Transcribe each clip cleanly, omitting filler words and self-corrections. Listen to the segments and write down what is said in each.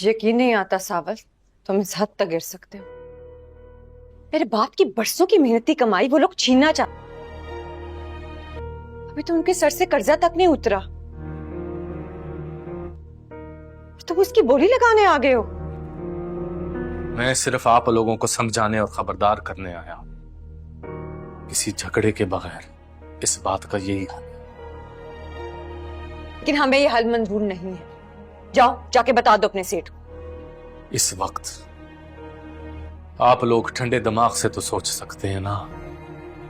यकीन नहीं आता सावल, तुम इस हद तक गिर सकते हो। मेरे बाप की बरसों की मेहनती कमाई वो लोग छीनना चाहते। अभी तो उनके सर से कर्जा तक नहीं उतरा, तुम उसकी बोली लगाने आ गए हो। मैं सिर्फ आप लोगों को समझाने और खबरदार करने आया हूं। किसी झगड़े के बगैर इस बात का यही हल है। लेकिन हमें ये हल मंजूर नहीं है। जाओ जाके बता दो अपने सेठ को। इस वक्त आप लोग ठंडे दिमाग से तो सोच सकते हैं ना।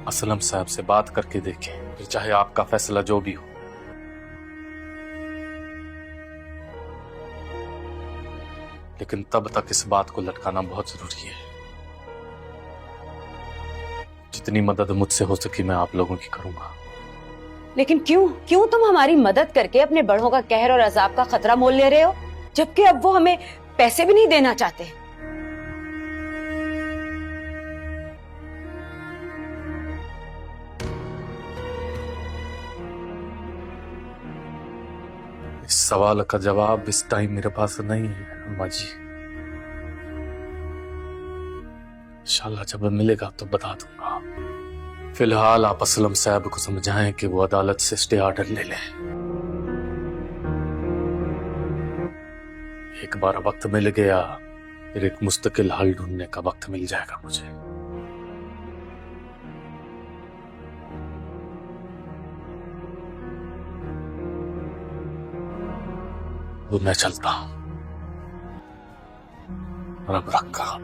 असलम साहब से बात करके देखें, फिर चाहे आपका फैसला जो भी हो। लेकिन तब तक इस बात को लटकाना बहुत जरूरी है। जितनी मदद मुझसे हो सकी मैं आप लोगों की करूंगा। लेकिन क्यों क्यों तुम हमारी मदद करके अपने बड़ों का कहर और अजाब का खतरा मोल ले रहे हो, जबकि अब वो हमें पैसे भी नहीं देना चाहते। इस सवाल का जवाब इस टाइम मेरे पास नहीं है अम्मा जी। इंशाल्लाह जब मिलेगा तो बता दूंगा। फिलहाल आप असलम साहब को समझाएं कि वो अदालत से स्टे ऑर्डर ले लें। एक बार वक्त मिल गया, फिर एक मुस्तकिल हल ढूंढने का वक्त मिल जाएगा मुझे। वो मैं चलता हूं। रब रखा।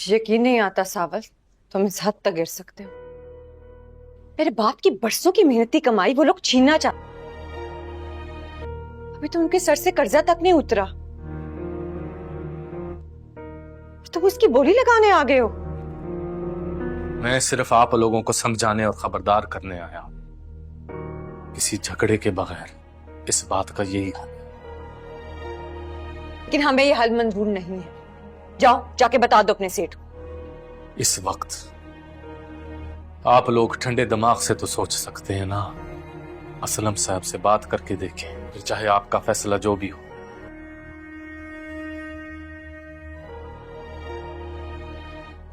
यकीन नहीं आता सावल, तुम इस हद तक गिर सकते हो। मेरे बाप की बरसों की मेहनती कमाई वो लोग छीनना चाहते। अभी तो उनके सर से कर्जा तक नहीं उतरा, तुम उसकी बोली लगाने आ गए हो। मैं सिर्फ आप लोगों को समझाने और खबरदार करने आया हूं। किसी झगड़े के बगैर इस बात का यही हल है। लेकिन हमें ये हल मंजूर नहीं है। जाओ जाके बता दो अपने सेठ को। इस वक्त आप लोग ठंडे दिमाग से तो सोच सकते हैं ना। असलम साहब से बात करके देखें, फिर चाहे आपका फैसला जो भी हो।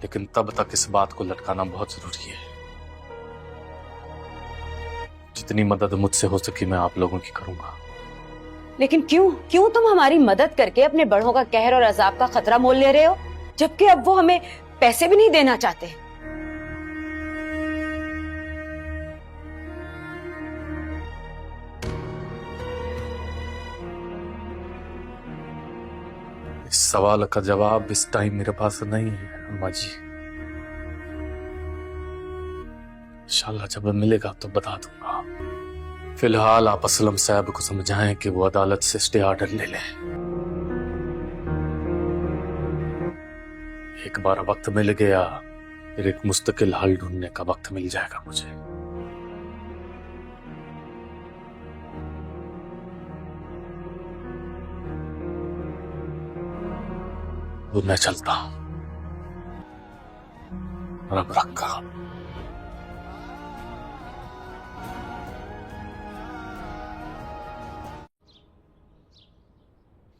लेकिन तब तक इस बात को लटकाना बहुत जरूरी है। जितनी मदद मुझसे हो सकी मैं आप लोगों की करूंगा। लेकिन क्यों क्यों तुम हमारी मदद करके अपने बड़ों का कहर और अजाब का खतरा मोल ले रहे हो, जबकि अब वो हमें पैसे भी नहीं देना चाहते। इस सवाल का जवाब इस टाइम मेरे पास नहीं है अम्मा जी। इंशाल्लाह जब मिलेगा तो बता दूंगा। फिलहाल आप असलम साहब को समझाएं कि वो अदालत से स्टे ऑर्डर ले लें। एक बार वक्त मिल गया, फिर एक मुस्तकिल हल ढूंढने का वक्त मिल जाएगा मुझे। वो मैं चलता हूं। रब रखा।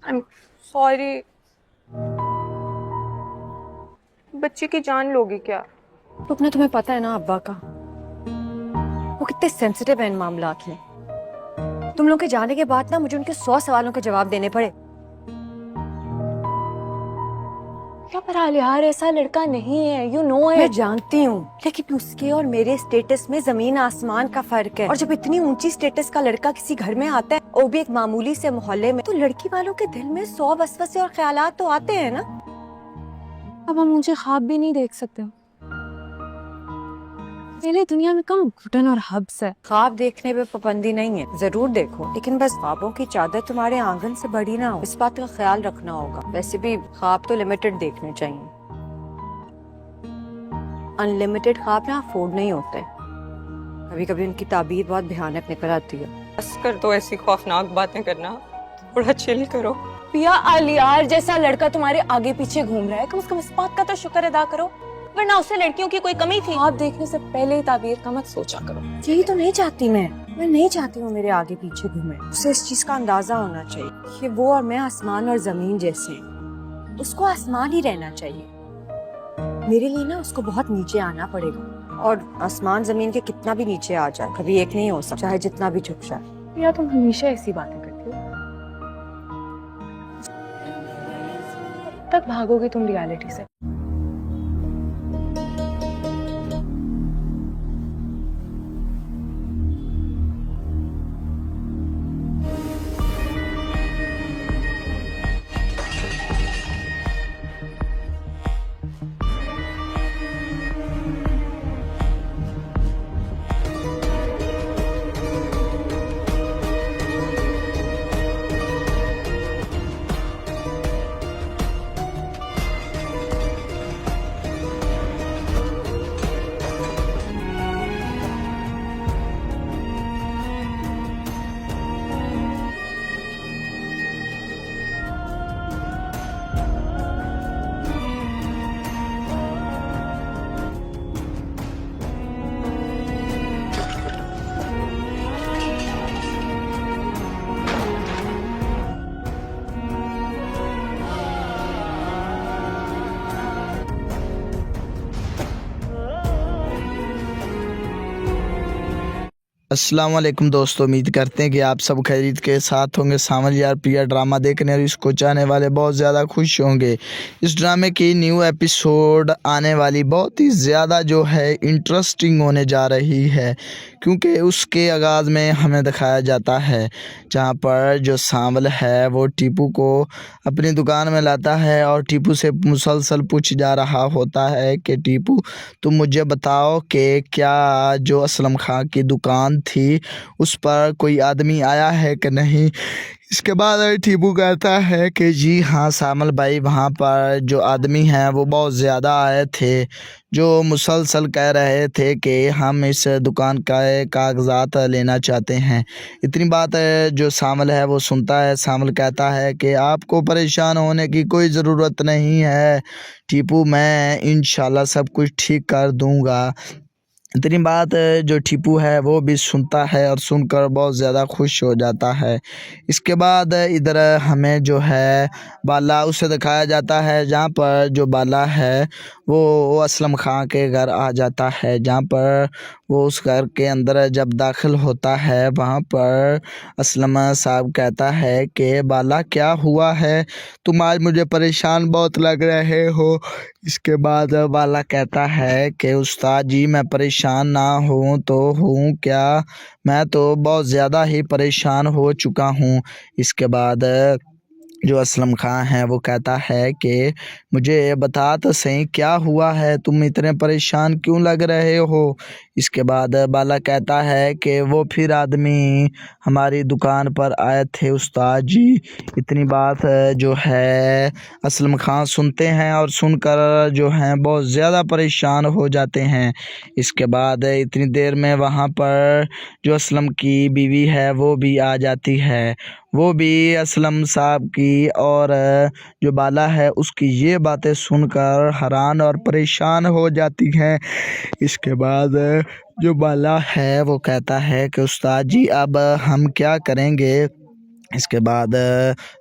I'm sorry. बच्चे की जान लोगे क्या? तो अपना तुम्हें पता है ना अब्बा का, वो कितने सेंसिटिव है इन मामलात में। तुम लोग के जाने के बाद ना मुझे उनके 100 सवालों के जवाब देने पड़े। क्या पर यार ऐसा लड़का नहीं है, यू नो मैं इट। जानती हूँ, लेकिन उसके और मेरे स्टेटस में जमीन आसमान का फर्क है। और जब इतनी ऊंची स्टेटस का लड़का किसी घर में आता है, वो भी एक मामूली से मोहल्ले में, तो लड़की वालों के दिल में 100 वसवसे और ख्यालात तो आते हैं ना। अब हम मुझे ख्वाब भी नहीं देख सकते। पहले दुनिया में कम घुटन और हब्स है। ख्वाब देखने पे पाबंदी नहीं है, जरूर देखो, लेकिन बस ख्वाबों की चादर तुम्हारे आंगन से बड़ी ना हो, इस बात का ख्याल रखना होगा। वैसे भी ख्वाब तो लिमिटेड देखने चाहिए, अनलिमिटेड ख्वाब ना अफोर्ड नहीं होते। कभी कभी उनकी ताबीर बहुत भयानक निकल आती है। बस कर दो ऐसी खौफनाक बातें करना, थोड़ा चिल करो। पिया अलियार जैसा लड़का तुम्हारे आगे पीछे घूम रहा है, कम से कम इस बात का तो शुक्र अदा करो, वरना उससे लड़कियों की कोई कमी थी। आप देखने से पहले ही ताबीर का मत सोचा करो। यही तो नहीं चाहती मैं नहीं चाहती हूँ मेरे आगे पीछे घूमे। उसे इस चीज का अंदाजा होना चाहिए कि वो और मैं आसमान और जमीन जैसे हैं। उसको आसमान ही रहना चाहिए। मेरे लिए ना उसको बहुत नीचे आना पड़ेगा, और आसमान जमीन के कितना भी नीचे आ जाए, कभी एक नहीं हो सकता, चाहे जितना भी झुक जाए। या तुम हमेशा ऐसी बातें करती हो, तक भागोगे तुम रियलिटी से। अस्सलाम वालेकुम दोस्तों, उम्मीद करते हैं कि आप सब खैरियत के साथ होंगे। सामल यार प्रिया ड्रामा देखने और इसको चाहने वाले बहुत ज़्यादा खुश होंगे। इस ड्रामे की न्यू एपिसोड आने वाली बहुत ही ज़्यादा जो है इंटरेस्टिंग होने जा रही है, क्योंकि उसके आगाज़ में हमें दिखाया जाता है जहाँ पर जो सामल है वो टीपू को अपनी दुकान में लाता है और टीपू से मुसलसल पूछ जा रहा होता है कि टीपू तुम मुझे बताओ कि क्या जो असलम खां की दुकान थी उस पर कोई आदमी आया है कि नहीं। इसके बाद टीपू कहता है कि जी हाँ सामल भाई, वहाँ पर जो आदमी हैं वो बहुत ज़्यादा आए थे, जो मुसलसल कह रहे थे कि हम इस दुकान का कागजात लेना चाहते हैं। इतनी बात जो सामल है वो सुनता है। सामल कहता है कि आपको परेशान होने की कोई ज़रूरत नहीं है टीपू, मैं इंशाल्लाह सब कुछ ठीक कर दूँगा। इतनी बात जो टीपू है वो भी सुनता है और सुनकर बहुत ज़्यादा खुश हो जाता है। इसके बाद इधर हमें जो है बाला उसे दिखाया जाता है, जहाँ पर जो बाला है वो असलम खां के घर आ जाता है, जहाँ पर वो उस घर के अंदर जब दाखिल होता है वहाँ पर असलम साहब कहता है कि बाला क्या हुआ है, तुम आज मुझे परेशान बहुत लग रहे हो। इसके बाद बाला कहता है कि उस्ताद जी मैं परेशान ना हूँ तो हूँ क्या, मैं तो बहुत ज़्यादा ही परेशान हो चुका हूँ। इसके बाद जो असलम खां है वो कहता है कि मुझे बता तो सही क्या हुआ है, तुम इतने परेशान क्यों लग रहे हो। इसके बाद बाला कहता है कि वो फिर आदमी हमारी दुकान पर आए थे उस्ताद जी। इतनी बात जो है असलम खां सुनते हैं और सुनकर जो हैं बहुत ज़्यादा परेशान हो जाते हैं। इसके बाद इतनी देर में वहाँ पर जो असलम की बीवी है वो भी आ जाती है। वो भी असलम साहब की और जो बाला है उसकी ये बातें सुनकर हैरान और परेशान हो जाती हैं। इसके बाद जो बाला है वो कहता है कि उस्ताद जी अब हम क्या करेंगे। इसके बाद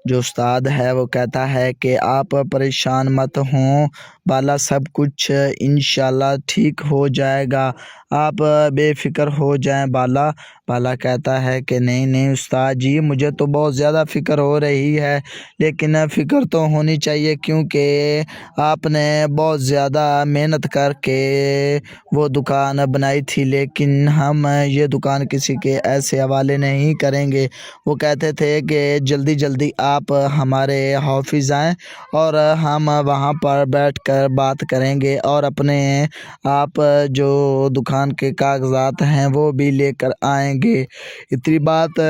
जो उस्ताद है वो कहता है कि आप परेशान मत हों, बाला सब कुछ इंशाल्लाह ठीक हो जाएगा, आप बेफिक्र हो जाएं बाला। बाला कहता है कि नहीं नहीं उस्ताद जी, मुझे तो बहुत ज़्यादा फ़िक्र हो रही है, लेकिन फ़िक्र तो होनी चाहिए क्योंकि आपने बहुत ज़्यादा मेहनत करके वो दुकान बनाई थी, लेकिन हम ये दुकान किसी के ऐसे हवाले नहीं करेंगे। वो कहते थे कि जल्दी जल्दी आप हमारे ऑफिस आएँ और हम वहाँ पर बैठकर बात करेंगे और अपने आप जो दुकान के कागजात हैं वो भी लेकर आएंगे। इतनी बात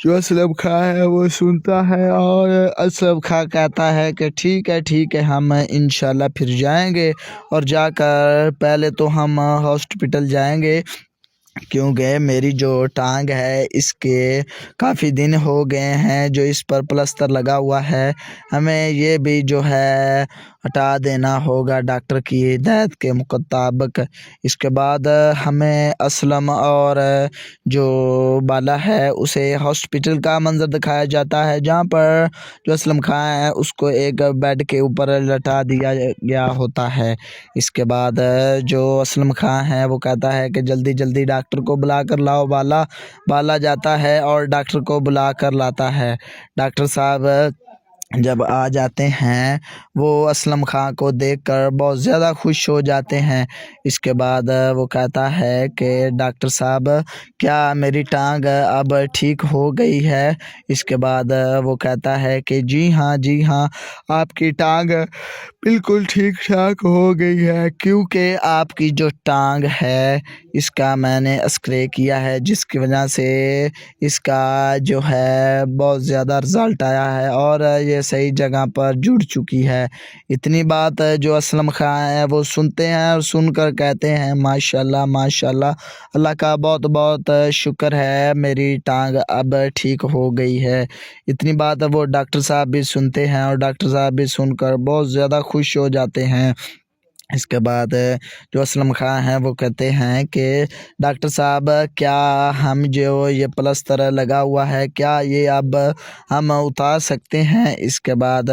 जो असलम खां है वो सुनता है और असलम खां कहता है कि ठीक है हम इंशाल्लाह फिर जाएंगे और जाकर पहले तो हम हॉस्पिटल जाएंगे क्योंकि मेरी जो टांग है इसके काफ़ी दिन हो गए हैं जो इस पर प्लास्टर लगा हुआ है, हमें ये भी जो है हटा देना होगा डॉक्टर की हिदायत के मुताबिक। इसके बाद हमें असलम और जो बाला है उसे हॉस्पिटल का मंजर दिखाया जाता है जहाँ पर जो असलम खां है उसको एक बेड के ऊपर लटा दिया गया होता है। इसके बाद जो असलम खां है वो कहता है कि जल्दी जल्दी डॉक्टर को बुला कर लाओ बाला। बाला जाता है और डॉक्टर को बुला कर लाता है। डॉक्टर साहब जब आ जाते हैं वो असलम खां को देखकर बहुत ज़्यादा खुश हो जाते हैं। इसके बाद वो कहता है कि डॉक्टर साहब क्या मेरी टांग अब ठीक हो गई है? इसके बाद वो कहता है कि जी हाँ आपकी टांग बिल्कुल ठीक ठाक हो गई है क्योंकि आपकी जो टांग है इसका मैंने एक्सरे किया है जिसकी वजह से इसका जो है बहुत ज़्यादा रिज़ल्ट आया है और ये सही जगह पर जुड़ चुकी है। इतनी बात जो असलम खां है वो सुनते हैं और सुनकर कहते हैं माशाल्लाह माशाल्लाह, अल्लाह का बहुत बहुत शुक्र है मेरी टांग अब ठीक हो गई है। इतनी बात वो डॉक्टर साहब भी सुनते हैं और डॉक्टर साहब भी सुनकर बहुत ज़्यादा खुश हो जाते हैं। इसके बाद जो असलम खां हैं वो कहते हैं कि डॉक्टर साहब क्या हम जो ये प्लास्टर लगा हुआ है क्या ये अब हम उतार सकते हैं? इसके बाद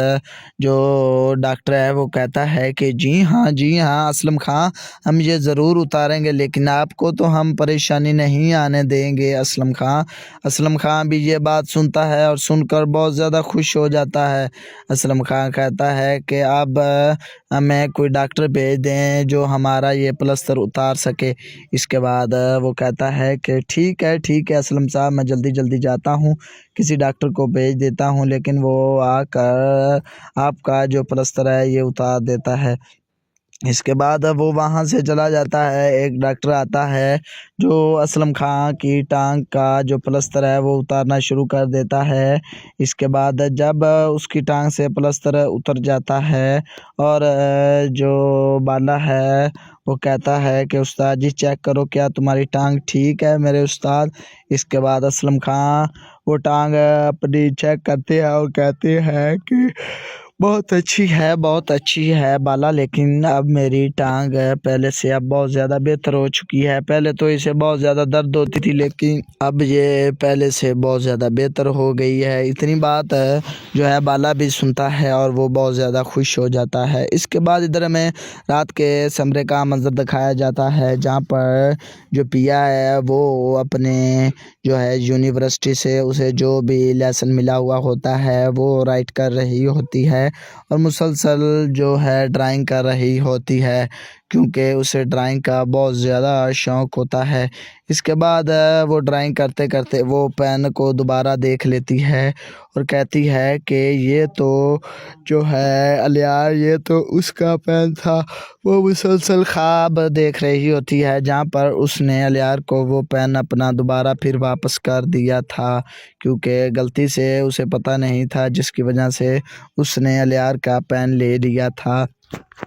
जो डॉक्टर है वो कहता है कि जी हाँ असलम खां, हम ये ज़रूर उतारेंगे लेकिन आपको तो हम परेशानी नहीं आने देंगे असलम खां। असलम खां भी ये बात सुनता है और सुनकर बहुत ज़्यादा खुश हो जाता है। असलम खां कहता है कि अब हमें कोई डॉक्टर भेज दें जो हमारा ये प्लास्टर उतार सके। इसके बाद वो कहता है कि ठीक है असलम साहब, मैं जल्दी जल्दी जाता हूँ, किसी डॉक्टर को भेज देता हूँ, लेकिन वो आकर आपका जो प्लास्टर है ये उतार देता है। इसके बाद वो वहाँ से चला जाता है। एक डॉक्टर आता है जो असलम खां की टांग का जो प्लास्टर है वो उतारना शुरू कर देता है। इसके बाद जब उसकी टांग से प्लास्टर उतर जाता है और जो बाला है वो कहता है कि उस्ताद जी चेक करो क्या तुम्हारी टांग ठीक है मेरे उस्ताद। इसके बाद असलम खां वो टांग अपनी चेक करते हैं और कहते हैं कि बहुत अच्छी है बाला, लेकिन अब मेरी टांग पहले से अब बहुत ज़्यादा बेहतर हो चुकी है। पहले तो इसे बहुत ज़्यादा दर्द होती थी लेकिन अब ये पहले से बहुत ज़्यादा बेहतर हो गई है। इतनी बात जो है बाला भी सुनता है और वो बहुत ज़्यादा खुश हो जाता है। इसके बाद इधर हमें रात के कमरे का मंजर दिखाया जाता है जहाँ पर जो पिया है वो अपने जो है यूनिवर्सिटी से उसे जो भी लेसन मिला हुआ होता है वो राइट कर रही होती है और मुसलसल जो है ड्राइंग कर रही होती है क्योंकि उसे ड्राइंग का बहुत ज़्यादा शौक़ होता है। इसके बाद वो ड्राइंग करते करते वो पेन को दोबारा देख लेती है और कहती है कि ये तो जो है अलियार ये तो उसका पेन था। वो मुसलसल ख्वाब देख रही होती है जहाँ पर उसने अलियार को वो पेन अपना दोबारा फिर वापस कर दिया था क्योंकि गलती से उसे पता नहीं था जिसकी वजह से उसने अलियार का पेन ले लिया था।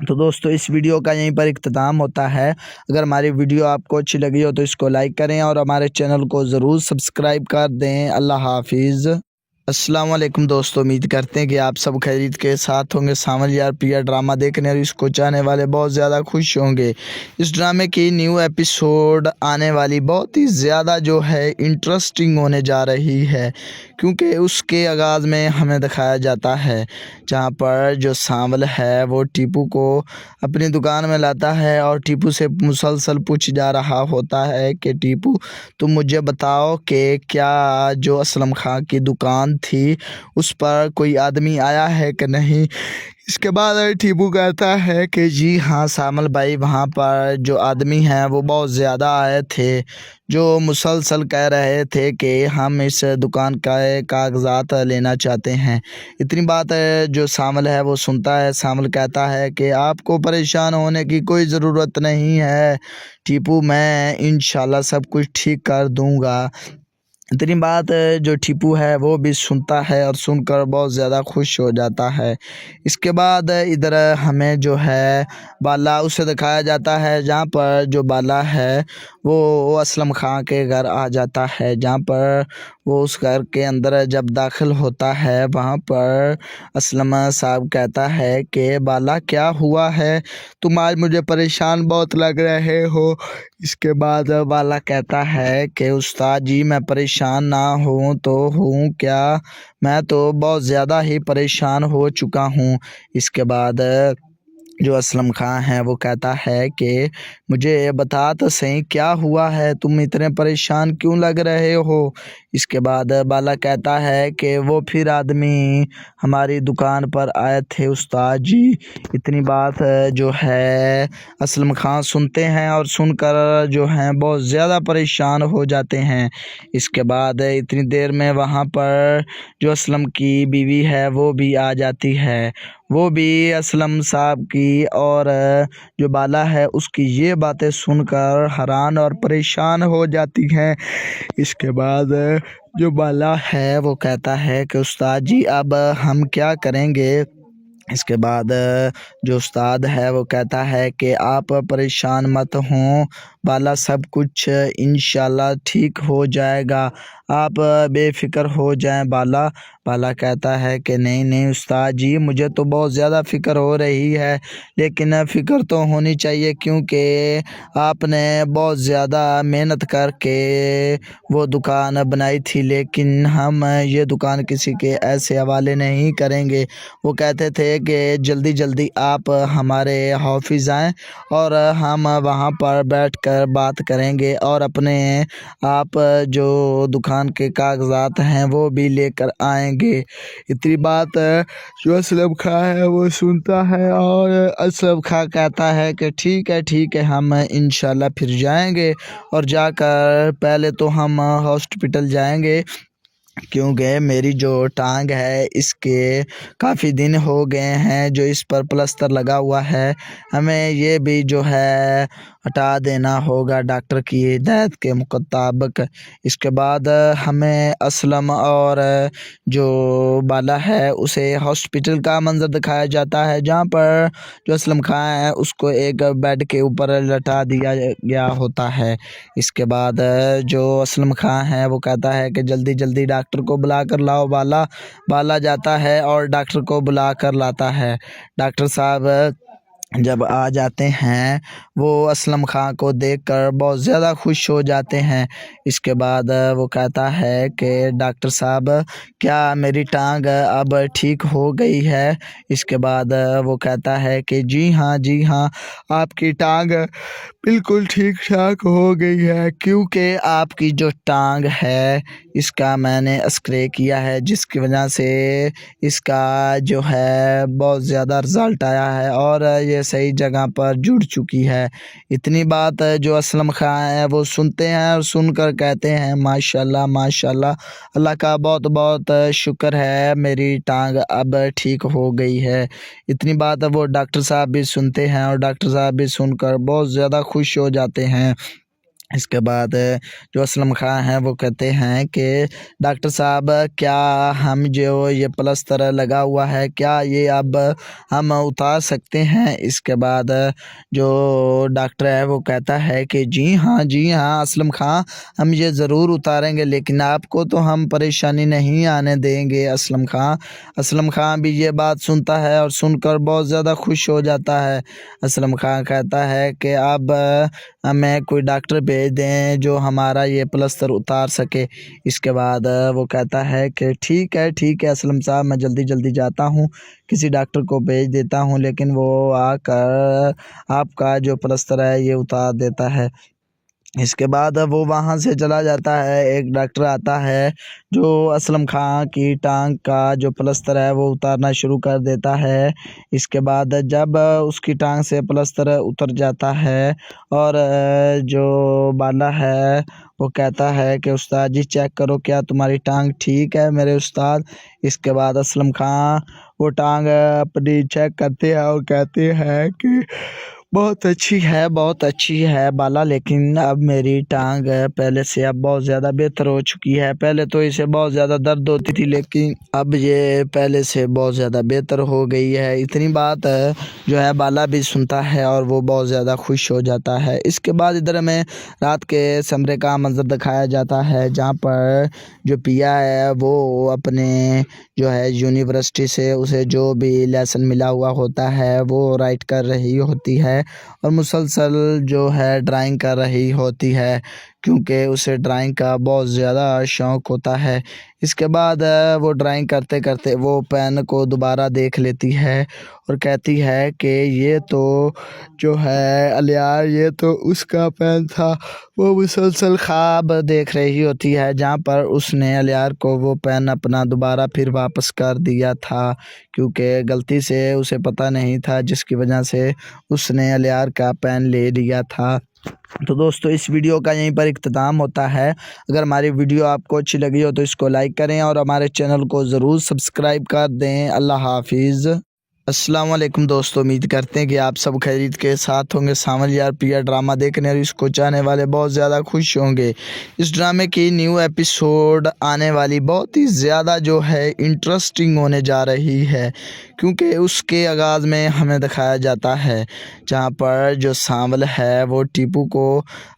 तो दोस्तों इस वीडियो का यहीं पर इख्तिताम होता है। अगर हमारी वीडियो आपको अच्छी लगी हो तो इसको लाइक करें और हमारे चैनल को ज़रूर सब्सक्राइब कर दें। अल्लाह हाफिज़। अस्सलाम वालेकुम दोस्तों, उम्मीद करते हैं कि आप सब खैरियत के साथ होंगे। सामल यार प्रिया ड्रामा देखने और इसको चाहने वाले बहुत ज़्यादा खुश होंगे। इस ड्रामे की न्यू एपिसोड आने वाली बहुत ही ज़्यादा जो है इंटरेस्टिंग होने जा रही है, क्योंकि उसके आगाज़ में हमें दिखाया जाता है जहाँ पर जो सामल है वो टीपू को अपनी दुकान में लाता है और टीपू से मुसलसल पूछ जा रहा होता है कि टीपू तुम मुझे बताओ कि क्या जो असलम खां की दुकान थी उस पर कोई आदमी आया है कि नहीं। इसके बाद टीपू कहता है कि जी हाँ सामल भाई, वहाँ पर जो आदमी हैं वो बहुत ज़्यादा आए थे, जो मुसलसल कह रहे थे कि हम इस दुकान का कागजात लेना चाहते हैं। इतनी बात जो सामल है वो सुनता है। सामल कहता है कि आपको परेशान होने की कोई ज़रूरत नहीं है टीपू, मैं इंशाल्लाह सब कुछ ठीक कर दूंगा। इतनी बात जो टीपू है वो भी सुनता है और सुनकर बहुत ज़्यादा खुश हो जाता है। इसके बाद इधर हमें जो है बाला उसे दिखाया जाता है, जहाँ पर जो बाला है वो असलम खां के घर आ जाता है। जहाँ पर वो उस घर के अंदर जब दाखिल होता है, वहाँ पर असलम साहब कहता है कि बाला क्या हुआ है, तुम आज मुझे परेशान बहुत लग रहे हो। इसके बाद बाला कहता है कि उस्ताद जी मैं परेशान ना हूँ तो हूँ क्या, मैं तो बहुत ज़्यादा ही परेशान हो चुका हूँ। इसके बाद जो असलम खां है वो कहता है कि मुझे बता तो सही क्या हुआ है, तुम इतने परेशान क्यों लग रहे हो। इसके बाद बाला कहता है कि वो फिर आदमी हमारी दुकान पर आए थे उस्ताद जी। इतनी बात जो है असलम खां सुनते हैं और सुनकर जो हैं बहुत ज़्यादा परेशान हो जाते हैं। इसके बाद इतनी देर में वहाँ पर जो असलम की बीवी है वो भी आ जाती है। वो भी असलम साहब की और जो बाला है उसकी ये बातें सुनकर हैरान और परेशान हो जाती हैं। इसके बाद जो बाला है वो कहता है कि उस्ताद जी अब हम क्या करेंगे। इसके बाद जो उस्ताद है वो कहता है कि आप परेशान मत हों बाला, सब कुछ इंशाल्लाह ठीक हो जाएगा, आप बेफ़िक्र हो जाएं बाला। बाला कहता है कि नहीं नहीं उस्ताद जी, मुझे तो बहुत ज़्यादा फ़िक्र हो रही है, लेकिन फ़िक्र तो होनी चाहिए क्योंकि आपने बहुत ज़्यादा मेहनत करके वो दुकान बनाई थी, लेकिन हम ये दुकान किसी के ऐसे हवाले नहीं करेंगे। वो कहते थे कि जल्दी जल्दी आप हमारे ऑफिस आएँ और हम वहाँ पर बैठकर बात करेंगे और अपने आप जो दुकान के कागजात हैं वो भी लेकर आएंगे। इतनी बात जो असलम खां है वो सुनता है और असलम खां कहता है कि ठीक है हम इंशाल्लाह फिर जाएंगे और जाकर पहले तो हम हॉस्पिटल जाएंगे, क्योंकि मेरी जो टांग है इसके काफ़ी दिन हो गए हैं जो इस पर प्लास्टर लगा हुआ है, हमें ये भी जो है हटा देना होगा डॉक्टर की हिदायत के मुताबिक। इसके बाद हमें असलम और जो बाला है उसे हॉस्पिटल का मंजर दिखाया जाता है, जहाँ पर जो असलम खां है उसको एक बेड के ऊपर लटा दिया गया होता है। इसके बाद जो असलम खां है वो कहता है कि जल्दी जल्दी डॉक्टर को बुला कर लाओ बाला। बाला जाता है और डॉक्टर को बुला कर लाता है। डॉक्टर साहब जब आ जाते हैं वो असलम खां को देखकर बहुत ज़्यादा खुश हो जाते हैं। इसके बाद वो कहता है कि डॉक्टर साहब क्या मेरी टांग अब ठीक हो गई है। इसके बाद वो कहता है कि जी हाँ आपकी टांग बिल्कुल ठीक ठाक हो गई है, क्योंकि आपकी जो टांग है इसका मैंने स्प्रे किया है, जिसकी वजह से इसका जो है बहुत ज़्यादा रिज़ल्ट आया है और ये सही जगह पर जुड़ चुकी है। इतनी बात जो असलम खां है वो सुनते हैं और सुनकर कहते हैं माशाल्लाह माशाल्लाह, अल्लाह का बहुत बहुत शुक्र है, मेरी टांग अब ठीक हो गई है। इतनी बात वो डॉक्टर साहब भी सुनते हैं और डॉक्टर साहब भी सुनकर बहुत ज़्यादा खुश हो जाते हैं। इसके बाद जो असलम खां हैं वो कहते हैं कि डॉक्टर साहब क्या हम जो ये प्लास्टर लगा हुआ है क्या ये अब हम उतार सकते हैं। इसके बाद जो डॉक्टर है वो कहता है कि जी हाँ असलम खां हम ये ज़रूर उतारेंगे, लेकिन आपको तो हम परेशानी नहीं आने देंगे असलम खां भी ये बात सुनता है और सुनकर बहुत ज़्यादा खुश हो जाता है। असलम खां कहता है कि अब हमें कोई डॉक्टर भेज दें जो हमारा ये प्लास्टर उतार सके। इसके बाद वो कहता है कि ठीक है असलम साहब, मैं जल्दी जाता हूँ, किसी डॉक्टर को भेज देता हूँ, लेकिन वो आकर आपका जो प्लास्टर है ये उतार देता है। इसके बाद वो वहाँ से चला जाता है। एक डॉक्टर आता है जो असलम खां की टांग का जो प्लास्टर है वो उतारना शुरू कर देता है। इसके बाद जब उसकी टांग से प्लास्टर उतर जाता है और जो बाला है वो कहता है कि उस्ताद जी चेक करो क्या तुम्हारी टांग ठीक है मेरे उस्ताद। इसके बाद असलम खां वो टांग अपनी चेक करते हैं और कहते हैं कि बहुत अच्छी है बाला, लेकिन अब मेरी टांग पहले से अब बहुत ज़्यादा बेहतर हो चुकी है। पहले तो इसे बहुत ज़्यादा दर्द होती थी, लेकिन अब ये पहले से बहुत ज़्यादा बेहतर हो गई है। इतनी बात जो है बाला भी सुनता है और वो बहुत ज़्यादा खुश हो जाता है। इसके बाद इधर हमें रात के कमरे का मंजर दिखाया जाता है, जहाँ पर जो पिया है वो अपने जो है यूनिवर्सिटी से उसे जो भी लेसन मिला हुआ होता है वो राइट कर रही होती है और मुसलसल जो है ड्राइंग कर रही होती है, क्योंकि उसे ड्राइंग का बहुत ज़्यादा शौक़ होता है। इसके बाद वो ड्राइंग करते करते वो पेन को दोबारा देख लेती है और कहती है कि ये तो जो है अलियार ये तो उसका पेन था। वो मुसलसल ख्वाब देख रही होती है जहाँ पर उसने अलियार को वो पेन अपना दोबारा फिर वापस कर दिया था, क्योंकि गलती से उसे पता नहीं था, जिसकी वजह से उसने अलियार का पेन ले लिया था। तो दोस्तों इस वीडियो का यहीं पर इख्तिताम होता है। अगर हमारी वीडियो आपको अच्छी लगी हो तो इसको लाइक करें और हमारे चैनल को ज़रूर सब्सक्राइब कर दें। अल्लाह हाफिज़। अस्सलाम वालेकुम दोस्तों, उम्मीद करते हैं कि आप सब खैरियत के साथ होंगे। सावल यार प्रिया ड्रामा देखने और इसको चाहने वाले बहुत ज़्यादा खुश होंगे। इस ड्रामे की न्यू एपिसोड आने वाली बहुत ही ज़्यादा जो है इंटरेस्टिंग होने जा रही है, क्योंकि उसके आगाज़ में हमें दिखाया जाता है जहाँ पर जो सावल है वो टीपू को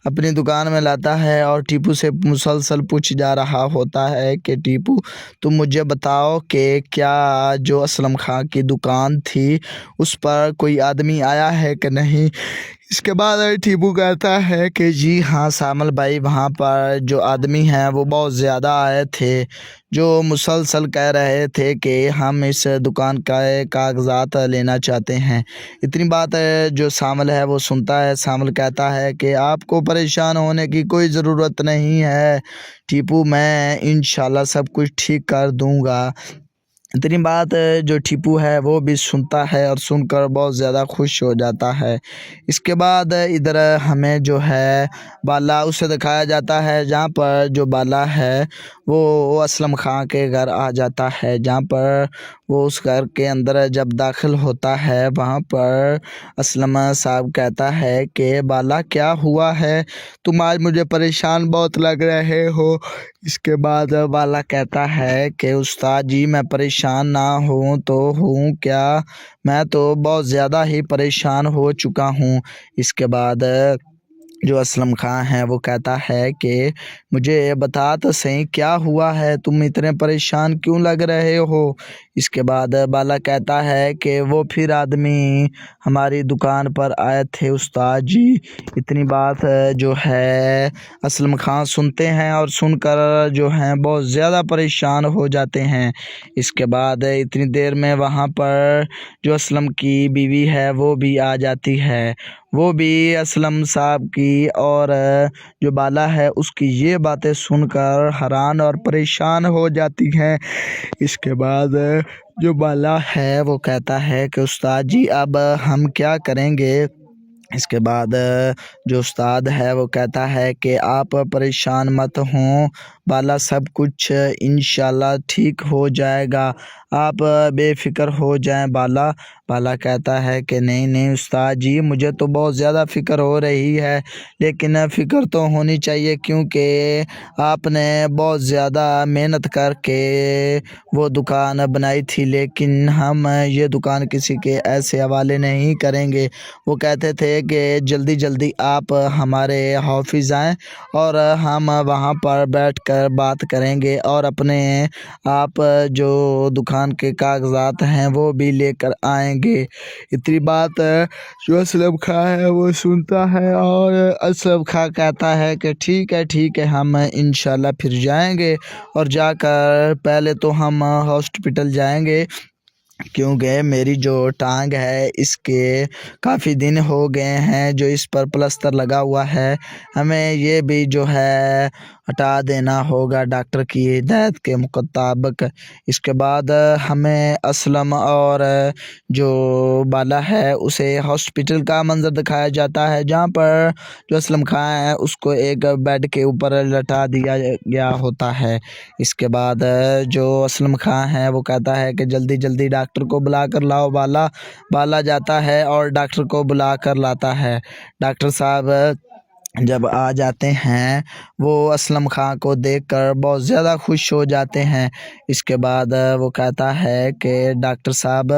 अपनी दुकान में लाता है और टीपू से मुसलसल पूछ जा रहा होता है कि टीपू तुम मुझे बताओ कि क्या जो असलम खां की दुकान थी उस पर कोई आदमी आया है कि नहीं। इसके बाद टीपू कहता है कि जी हाँ सामल भाई, वहाँ पर जो आदमी हैं वो बहुत ज़्यादा आए थे, जो मुसलसल कह रहे थे कि हम इस दुकान का कागजात लेना चाहते हैं। इतनी बात जो सामल है वो सुनता है। सामल कहता है कि आपको परेशान होने की कोई ज़रूरत नहीं है टीपू, मैं इंशाल्लाह सब कुछ ठीक कर दूँगा। इतनी बात जो टीपू है वो भी सुनता है और सुनकर बहुत ज़्यादा खुश हो जाता है। इसके बाद इधर हमें जो है बाला उसे दिखाया जाता है, जहाँ पर जो बाला है वो असलम खां के घर आ जाता है, जहाँ पर वो उस घर के अंदर जब दाखिल होता है वहाँ पर असलम साहब कहता है कि बाला क्या हुआ है, तुम आज मुझे परेशान बहुत लग रहे हो। इसके बाद बाला कहता है कि उस्ताद जी मैं परेशान ना हूँ तो हूँ क्या, मैं तो बहुत ज़्यादा ही परेशान हो चुका हूँ। इसके बाद जो असलम खां है वो कहता है कि मुझे बता तो सही क्या हुआ है, तुम इतने परेशान क्यों लग रहे हो। इसके बाद बाला कहता है कि वो फिर आदमी हमारी दुकान पर आए थे उस्ताद जी। इतनी बात जो है असलम खां सुनते हैं और सुनकर जो हैं बहुत ज़्यादा परेशान हो जाते हैं। इसके बाद इतनी देर में वहाँ पर जो असलम की बीवी है वो भी आ जाती है। वो भी असलम साहब की और जो बाला है उसकी ये बातें सुनकर हैरान और परेशान हो जाती हैं। इसके बाद जो बाला है वो कहता है कि उस्ताद जी अब हम क्या करेंगे, इसके बाद जो उस्ताद है वो कहता है कि आप परेशान मत हों बाला, सब कुछ इंशाल्लाह ठीक हो जाएगा, आप बेफ़िक्र हो जाएं बाला। बाला कहता है कि नहीं नहीं उस्ताद जी, मुझे तो बहुत ज़्यादा फ़िक्र हो रही है, लेकिन फ़िक्र तो होनी चाहिए क्योंकि आपने बहुत ज़्यादा मेहनत करके वो दुकान बनाई थी, लेकिन हम ये दुकान किसी के ऐसे हवाले नहीं करेंगे। वो कहते थे कि जल्दी जल्दी आप हमारे ऑफिस आएँ और हम वहाँ पर बैठकर बात करेंगे और अपने आप जो दुकान के कागजात हैं वो भी लेकर आएंगे। इतनी बात जो असलम खां है वो सुनता है और असलम खां कहता है कि ठीक है हम इंशाल्लाह फिर जाएंगे और जाकर पहले तो हम हॉस्पिटल जाएंगे क्योंकि मेरी जो टांग है इसके काफ़ी दिन हो गए हैं जो इस पर प्लास्टर लगा हुआ है, हमें ये भी जो है हटा देना होगा डॉक्टर की हिदायत के मुताबिक। इसके बाद हमें असलम और जो बाला है उसे हॉस्पिटल का मंजर दिखाया जाता है जहाँ पर जो असलम खां है उसको एक बेड के ऊपर लटा दिया गया होता है। इसके बाद जो असलम खां है वो कहता है कि जल्दी जल्दी डॉक्टर को बुला कर लाओ बाला। बाला जाता है और डॉक्टर को बुला कर लाता है। डॉक्टर साहब जब आ जाते हैं वो असलम खां को देखकर बहुत ज़्यादा खुश हो जाते हैं। इसके बाद वो कहता है कि डॉक्टर साहब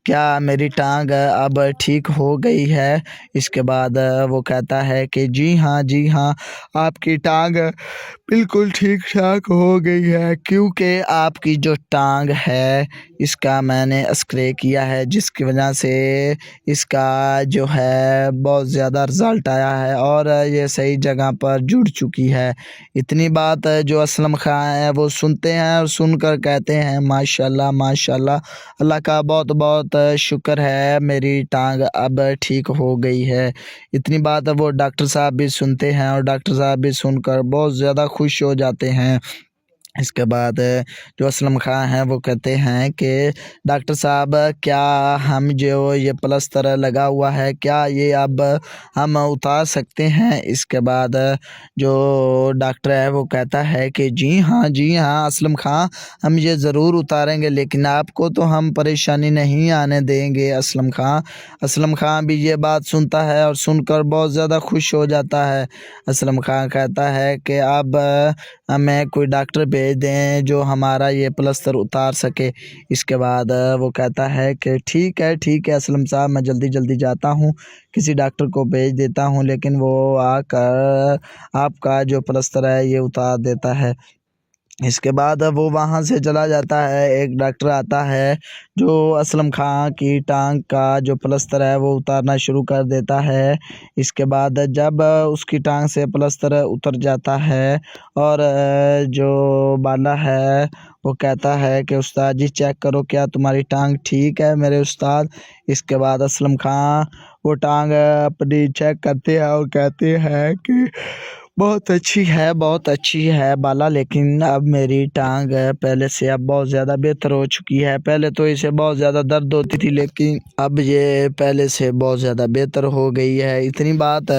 क्या मेरी टांग अब ठीक हो गई है? इसके बाद वो कहता है कि जी हाँ आपकी टांग बिल्कुल ठीक ठाक हो गई है क्योंकि आपकी जो टांग है इसका मैंने एक्सरे किया है जिसकी वजह से इसका जो है बहुत ज़्यादा रिज़ल्ट आया है और ये सही जगह पर जुड़ चुकी है। इतनी बात जो असलम खां है वो सुनते हैं और सुनकर कहते हैं माशाल्लाह माशाल्लाह, अल्लाह का बहुत बहुत शुक्र है मेरी टांग अब ठीक हो गई है। इतनी बात वो डॉक्टर साहब भी सुनते हैं और डॉक्टर साहब भी सुनकर बहुत ज़्यादा खुश हो जाते हैं। इसके बाद जो असलम खां हैं वो कहते हैं कि डॉक्टर साहब क्या हम जो ये प्लास्टर लगा हुआ है क्या ये अब हम उतार सकते हैं? इसके बाद जो डॉक्टर है वो कहता है कि जी हाँ असलम खां, हम ये ज़रूर उतारेंगे लेकिन आपको तो हम परेशानी नहीं आने देंगे असलम खां। असलम खां भी ये बात सुनता है और सुनकर बहुत ज़्यादा खुश हो जाता है। असलम खां कहता है कि अब हमें कोई डॉक्टर भेज दें जो हमारा ये प्लास्टर उतार सके। इसके बाद वो कहता है कि ठीक है असलम साहब, मैं जल्दी जल्दी जाता हूँ, किसी डॉक्टर को भेज देता हूँ, लेकिन वो आकर आपका जो प्लास्टर है ये उतार देता है। इसके बाद वो वहाँ से चला जाता है। एक डॉक्टर आता है जो असलम खां की टांग का जो प्लास्टर है वो उतारना शुरू कर देता है। इसके बाद जब उसकी टांग से प्लास्टर उतर जाता है और जो बाला है वो कहता है कि उस्ताद जी चेक करो क्या तुम्हारी टांग ठीक है मेरे उस्ताद। इसके बाद असलम खां वो टांग अपनी चेक करते हैं और कहते हैं कि बहुत अच्छी है बाला, लेकिन अब मेरी टांग पहले से अब बहुत ज़्यादा बेहतर हो चुकी है। पहले तो इसे बहुत ज़्यादा दर्द होती थी लेकिन अब ये पहले से बहुत ज़्यादा बेहतर हो गई है। इतनी बात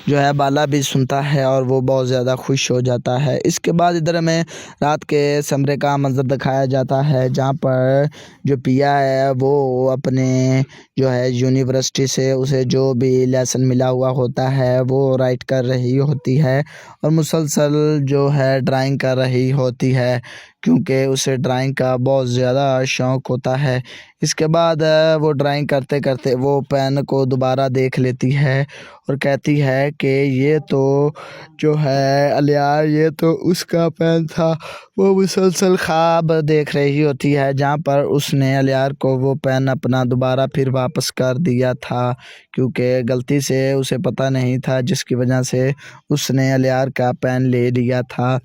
जो है बाला भी सुनता है और वो बहुत ज़्यादा खुश हो जाता है। इसके बाद इधर हमें रात के कमरे का मंजर दिखाया जाता है जहाँ पर जो पिया है वो अपने जो है यूनिवर्सिटी से उसे जो भी लेसन मिला हुआ होता है वो राइट कर रही होती है और मुसलसल जो है ड्राइंग कर रही होती है क्योंकि उसे ड्राइंग का बहुत ज़्यादा शौक़ होता है। इसके बाद वो ड्राइंग करते करते वो पेन को दोबारा देख लेती है और कहती है कि ये तो जो है अलियार ये तो उसका पेन था। वो मुसलसल ख्वाब देख रही होती है जहाँ पर उसने अलियार को वो पेन अपना दोबारा फिर वापस कर दिया था क्योंकि गलती से उसे पता नहीं था जिसकी वजह से उसने अलियार का पेन ले लिया था।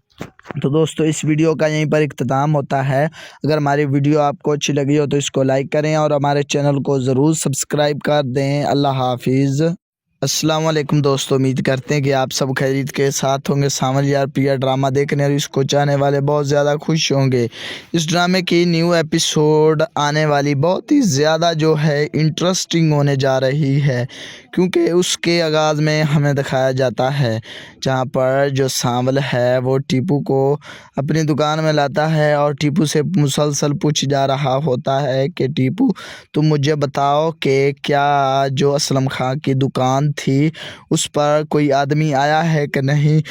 तो दोस्तों इस वीडियो का यहीं पर इख्तिताम होता है। अगर हमारी वीडियो आपको अच्छी लगी हो तो इसको लाइक करें और हमारे चैनल को ज़रूर सब्सक्राइब कर दें। अल्लाह हाफिज़। अस्सलाम वालेकुम दोस्तों, उम्मीद करते हैं कि आप सब खैरियत के साथ होंगे। सावल यार प्रिया ड्रामा देखने और इसको चाहने वाले बहुत ज़्यादा खुश होंगे। इस ड्रामे की न्यू एपिसोड आने वाली बहुत ही ज़्यादा जो है इंटरेस्टिंग होने जा रही है, क्योंकि उसके आगाज़ में हमें दिखाया जाता है जहाँ पर जो सावल है वो टीपू को अपनी दुकान में लाता है और टीपू से मुसलसल पूछ जा रहा होता है कि टीपू तुम मुझे बताओ कि क्या जो असलम खां की दुकान थी उस पर कोई आदमी आया है कि नहीं।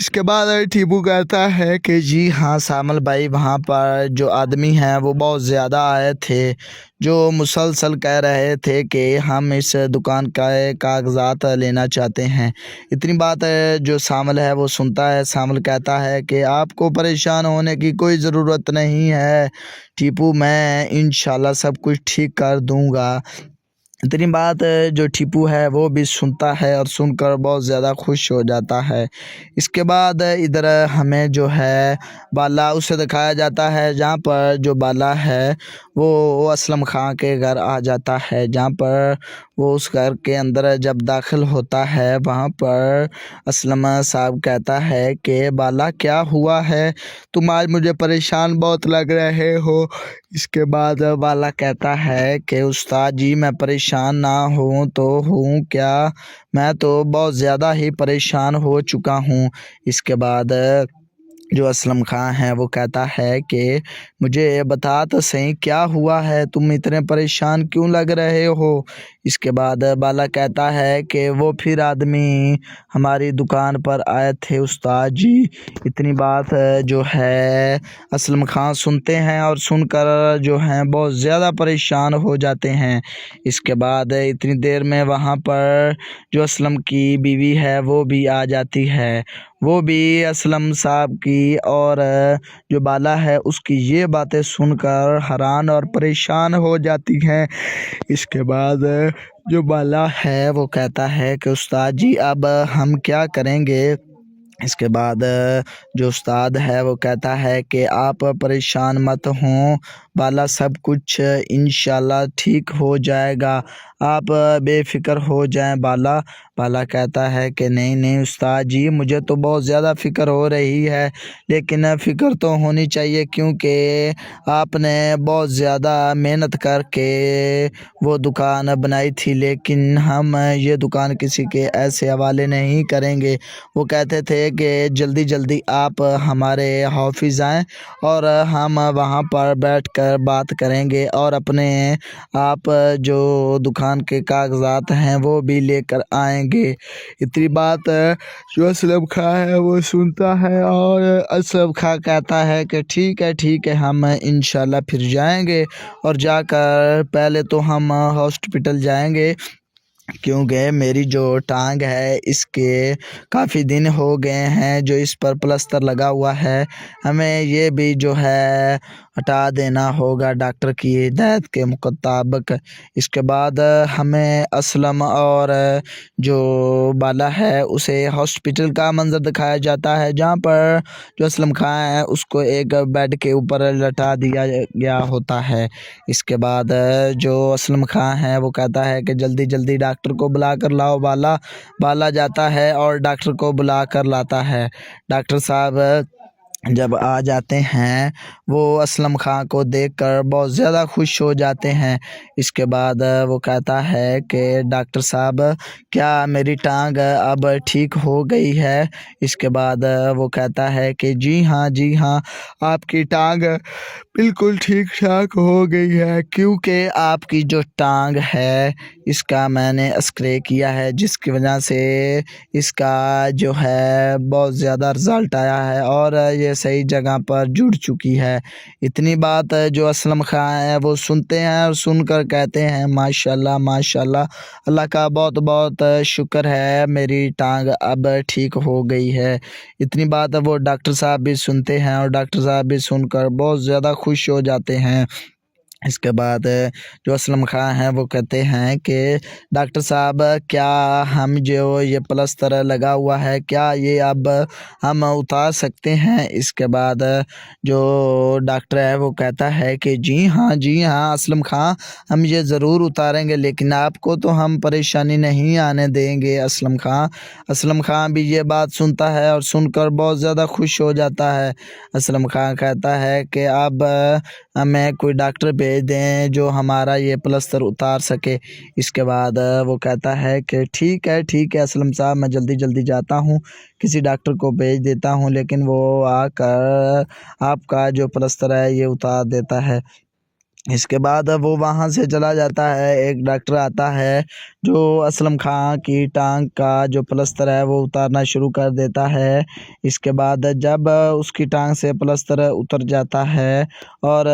इसके बाद टीपू कहता है कि जी हाँ सामल भाई, वहाँ पर जो आदमी हैं वो बहुत ज़्यादा आए थे, जो मुसलसल कह रहे थे कि हम इस दुकान का कागजात लेना चाहते हैं। इतनी बात जो सामल है वो सुनता है। सामल कहता है कि आपको परेशान होने की कोई ज़रूरत नहीं है टीपू, मैं इंशाल्लाह सब कुछ ठीक कर दूंगा। इतनी बात जो टीपू है वो भी सुनता है और सुनकर बहुत ज़्यादा खुश हो जाता है। इसके बाद इधर हमें जो है बाला उसे दिखाया जाता है, जहाँ पर जो बाला है वो असलम खां के घर आ जाता है। जहाँ पर वो उस घर के अंदर जब दाखिल होता है, वहाँ पर असलम साहब कहता है कि बाला क्या हुआ है, तुम आज मुझे परेशान बहुत लग रहे हो। इसके बाद बाला कहता है कि उस्ताद जी मैं परेशान ना हूँ तो हूँ क्या, मैं तो बहुत ज़्यादा ही परेशान हो चुका हूँ। इसके बाद जो असलम खां है वो कहता है कि मुझे बता तो सही क्या हुआ है, तुम इतने परेशान क्यों लग रहे हो। इसके बाद बाला कहता है कि वो फिर आदमी हमारी दुकान पर आए थे उस्ताद जी। इतनी बात जो है असलम खां सुनते हैं और सुनकर जो हैं बहुत ज़्यादा परेशान हो जाते हैं। इसके बाद इतनी देर में वहाँ पर जो असलम की बीवी है वो भी आ जाती है। वो भी असलम साहब की और जो बाला है उसकी ये बातें सुनकर हैरान और परेशान हो जाती हैं। इसके बाद जो बाला है वो कहता है कि उस्ताद जी अब हम क्या करेंगे। इसके बाद जो उस्ताद है वो कहता है कि आप परेशान मत हों बाला, सब कुछ इंशाल्लाह ठीक हो जाएगा, आप बेफ़िक्र हो जाएं बाला। बाला कहता है कि नहीं नहीं उस्ताद जी, मुझे तो बहुत ज़्यादा फ़िक्र हो रही है, लेकिन फ़िक्र तो होनी चाहिए क्योंकि आपने बहुत ज़्यादा मेहनत करके वो दुकान बनाई थी, लेकिन हम ये दुकान किसी के ऐसे हवाले नहीं करेंगे। वो कहते थे कि जल्दी जल्दी आप हमारे ऑफिस आएँ और हम वहाँ पर बैठकर बात करेंगे और अपने आप जो दुकान के कागजात हैं वो भी लेकर आएंगे। इतनी बात जो असलम खां है वो सुनता है और असलम खां कहता है कि ठीक है हम इंशाल्लाह फिर जाएंगे और जाकर पहले तो हम हॉस्पिटल जाएंगे, क्योंकि मेरी जो टांग है इसके काफ़ी दिन हो गए हैं जो इस पर प्लास्टर लगा हुआ है, हमें ये भी जो है हटा देना होगा डॉक्टर की हिदायत के मुताबिक। इसके बाद हमें असलम और जो बाला है उसे हॉस्पिटल का मंजर दिखाया जाता है, जहाँ पर जो असलम खां है उसको एक बेड के ऊपर लटा दिया गया होता है। इसके बाद जो असलम खां है वो कहता है कि जल्दी जल्दी डॉक्टर को बुला कर लाओ बाला। बाला जाता है और डॉक्टर को बुला कर लाता है। डॉक्टर साहब जब आ जाते हैं वो असलम खां को देखकर बहुत ज़्यादा खुश हो जाते हैं। इसके बाद वो कहता है कि डॉक्टर साहब क्या मेरी टांग अब ठीक हो गई है। इसके बाद वो कहता है कि जी हाँ आपकी टांग बिल्कुल ठीक ठाक हो गई है, क्योंकि आपकी जो टांग है इसका मैंने एक्सरे किया है, जिसकी वजह से इसका जो है बहुत ज़्यादा रिज़ल्ट आया है और ये सही जगह पर जुड़ चुकी है। इतनी बात जो असलम खां है वो सुनते हैं और सुनकर कहते हैं माशाल्लाह माशाल्लाह, अल्लाह का बहुत बहुत शुक्र है, मेरी टांग अब ठीक हो गई है। इतनी बात वो डॉक्टर साहब भी सुनते हैं और डॉक्टर साहब भी सुनकर बहुत ज़्यादा खुश हो जाते हैं। इसके बाद जो असलम खां हैं वो कहते हैं कि डॉक्टर साहब क्या हम जो ये प्लास्टर लगा हुआ है क्या ये अब हम उतार सकते हैं। इसके बाद जो डॉक्टर है वो कहता है कि जी हाँ असलम खां हम ये ज़रूर उतारेंगे, लेकिन आपको तो हम परेशानी नहीं आने देंगे असलम खां भी ये बात सुनता है और सुनकर बहुत ज़्यादा खुश हो जाता है। असलम खां कहता है कि अब हमें कोई डॉक्टर भेज दें जो हमारा ये प्लास्टर उतार सके। इसके बाद वो कहता है कि ठीक है असलम साहब, मैं जल्दी जाता हूँ, किसी डॉक्टर को भेज देता हूँ, लेकिन वो आकर आपका जो प्लास्टर है ये उतार देता है। इसके बाद वो वहाँ से चला जाता है। एक डॉक्टर आता है जो असलम खां की टांग का जो प्लास्टर है वो उतारना शुरू कर देता है। इसके बाद जब उसकी टांग से प्लास्टर उतर जाता है और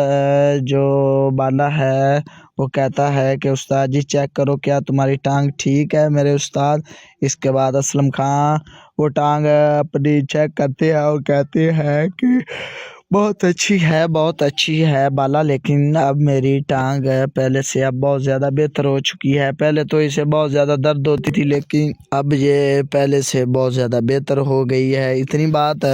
जो बाला है वो कहता है कि उस्ताद जी चेक करो क्या तुम्हारी टांग ठीक है मेरे उस्ताद। इसके बाद असलम खां वो टांग अपनी चेक करते हैं और कहते हैं कि बहुत अच्छी है बाला, लेकिन अब मेरी टांग पहले से अब बहुत ज़्यादा बेहतर हो चुकी है। पहले तो इसे बहुत ज़्यादा दर्द होती थी, लेकिन अब ये पहले से बहुत ज़्यादा बेहतर हो गई है। इतनी बात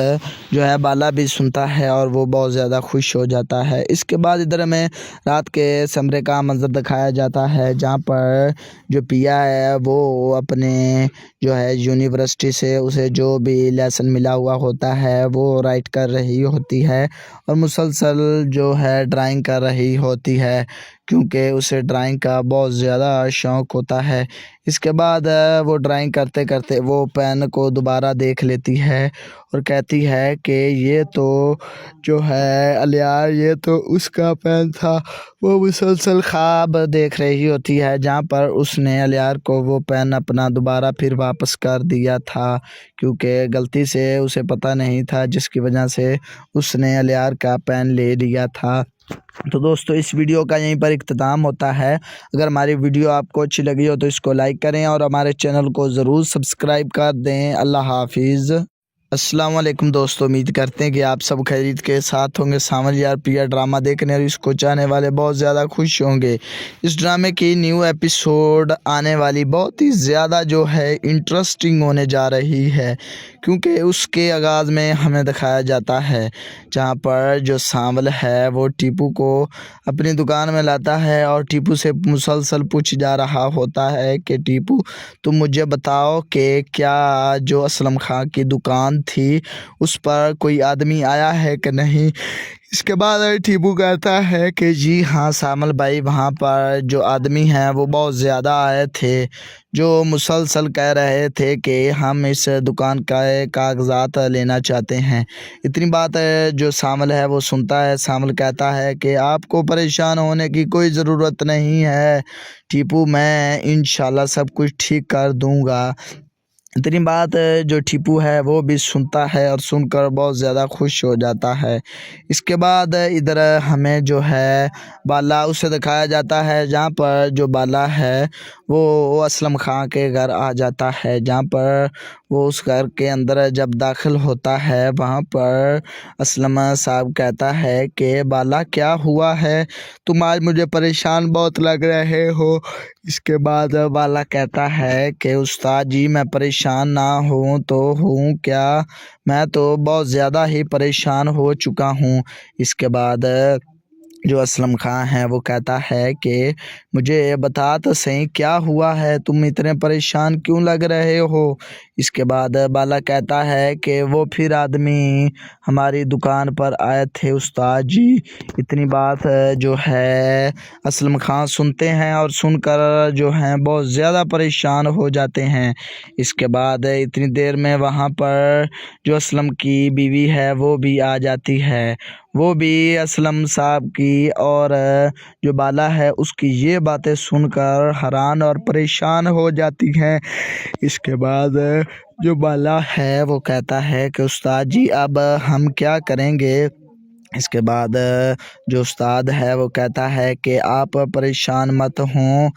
जो है बाला भी सुनता है और वो बहुत ज़्यादा खुश हो जाता है। इसके बाद इधर हमें रात के कमरे का मंजर दिखाया जाता है, जहाँ पर जो पिया है वो अपने जो है यूनिवर्सिटी से उसे जो भी लेसन मिला हुआ होता है वो राइट कर रही होती है और मुसलसल जो है ड्राइंग कर रही होती है, क्योंकि उसे ड्राइंग का बहुत ज़्यादा शौक़ होता है। इसके बाद वो ड्राइंग करते करते वो पेन को दोबारा देख लेती है और कहती है कि ये तो जो है अलियार ये तो उसका पेन था। वो मुसलसल ख्वाब देख रही होती है जहाँ पर उसने अलियार को वो पेन अपना दोबारा फिर वापस कर दिया था, क्योंकि गलती से उसे पता नहीं था, जिसकी वजह से उसने अलियार का पेन ले लिया था। तो दोस्तों इस वीडियो का यहीं पर इख्तिताम होता है। अगर हमारी वीडियो आपको अच्छी लगी हो तो इसको लाइक करें और हमारे चैनल को ज़रूर सब्सक्राइब कर दें। अल्लाह हाफिज़। अस्सलाम वालेकुम दोस्तों, उम्मीद करते हैं कि आप सब खैरियत के साथ होंगे। सावल यार प्रिया ड्रामा देखने और इसको चाहने वाले बहुत ज़्यादा खुश होंगे। इस ड्रामे की न्यू एपिसोड आने वाली बहुत ही ज़्यादा जो है इंटरेस्टिंग होने जा रही है, क्योंकि उसके आगाज़ में हमें दिखाया जाता है जहाँ पर जो सांवल है वो टीपू को अपनी दुकान में लाता है और टीपू से मुसलसल पूछ जा रहा होता है कि टीपू तुम मुझे बताओ कि क्या जो असलम खां की दुकान थी उस पर कोई आदमी आया है कि नहीं। इसके बाद टीपू कहता है कि जी हाँ सामल भाई, वहाँ पर जो आदमी हैं वो बहुत ज़्यादा आए थे, जो मुसलसल कह रहे थे कि हम इस दुकान का कागजात लेना चाहते हैं। इतनी बात जो सामल है वो सुनता है। सामल कहता है कि आपको परेशान होने की कोई ज़रूरत नहीं है टीपू, मैं इंशाल्लाह सब कुछ ठीक कर दूँगा। इतनी बात जो टीपू है वो भी सुनता है और सुनकर बहुत ज़्यादा खुश हो जाता है। इसके बाद इधर हमें जो है बाला उसे दिखाया जाता है, जहाँ पर जो बाला है वो असलम खां के घर आ जाता है। जहाँ पर वो उस घर के अंदर जब दाखिल होता है वहाँ पर असलम साहब कहता है कि बाला क्या हुआ है, तुम आज मुझे परेशान बहुत लग रहे हो। इसके बाद बाला कहता है कि उस्ताद जी मैं परेशान ना हूँ तो हूँ क्या, मैं तो बहुत ज़्यादा ही परेशान हो चुका हूँ। इसके बाद जो असलम खां है वो कहता है कि मुझे बता तो सही क्या हुआ है, तुम इतने परेशान क्यों लग रहे हो। इसके बाद बाला कहता है कि वो फिर आदमी हमारी दुकान पर आए थे उस्ताद जी। इतनी बात जो है असलम खां सुनते हैं और सुनकर जो हैं बहुत ज़्यादा परेशान हो जाते हैं। इसके बाद इतनी देर में वहाँ पर जो असलम की बीवी है वो भी आ जाती है। वो भी असलम साहब की और जो बाला है उसकी ये बातें सुनकर हैरान और परेशान हो जाती हैं। इसके बाद जो बाला है वो कहता है कि उस्ताद जी अब हम क्या करेंगे। इसके बाद जो उस्ताद है वो कहता है कि आप परेशान मत हों।